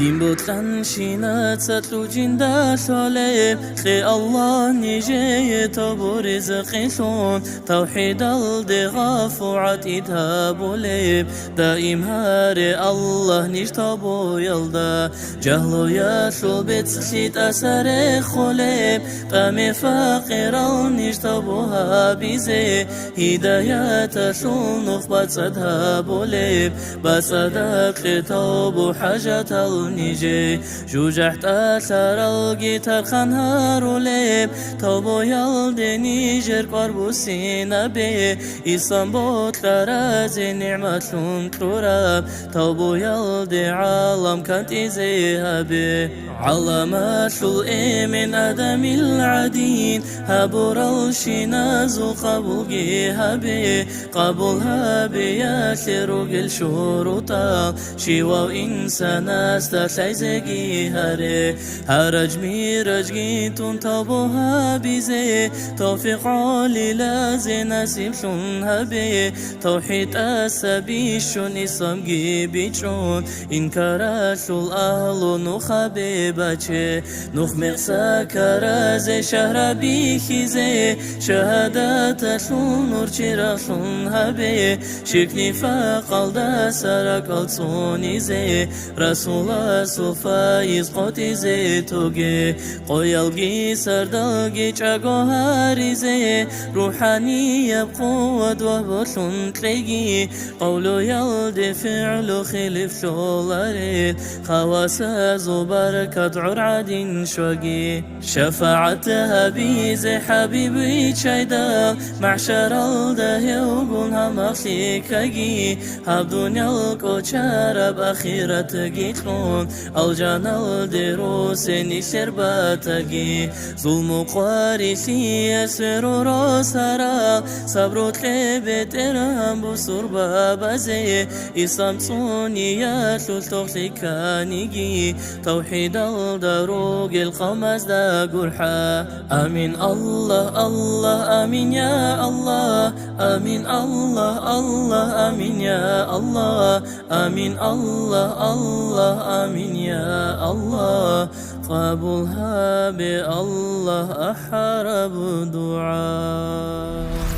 دين بوتلان شينا تساتلو جندا شوليب خي الله نيجي تبو رزقي شون توحيد الدغاف وعتيدها بوليب دائم هاري الله نيجتبو يلدا جهلو ياشو بتسخيت أساري خوليب قامي فاقر نيجتبوها بيزي هدايات شون نخبت صدها بوليب بصدق خطاب حاجة النيجي جوجحت أثر الجيتار خنهار وليب توبو يلدي نيجر قربو سينا بي إسلام لرازي نعمة لون كروراب توبو يلدي عالم كانت إزيها بي علامات الإيمن أدم العدين هبور الشناز قبول جيها بي قبولها بياسر قل شروطا شيوا إنسان استشايزي هاري هرج ميرج جيتون توبوها بيزي توفيق علي لازي نسيب شونها بي توحيد أسابي شون إسلام جيبيشون إنكارش الأهل نخبي بچه نخ مقسا كرازي شهر بيخيزي شهادات شون نور چراغ شون هبي شكني فاقل دا سرق الصوني زي رسول سوفايز قوتي زي توغي قويلغي سردلغي چاقو هاري زي روحانية بقوة وهبو شون تلغي قولو يلدي فعلو خلف شولاري خواسا زبركة عر عدين شوقي شفاعتها بيزي حبيبي شايدا معشر الدهي وقولها مخليكاقي هب دنيا الكوشارب أخيرة جيتلون الجانا الدروس نشر باتاقي ظلم قوارثي يسر روسارا صبرو تلبت إرهام بصور بابا زي إسلام صوني ياشل تغلي كانيجي توحيد الدروج القمز دا قرحا آمين الله الله آمين يا الله آمين الله الله آمين يا الله آمين الله الله آمين يا الله قبولها بالله أحرب دعاء.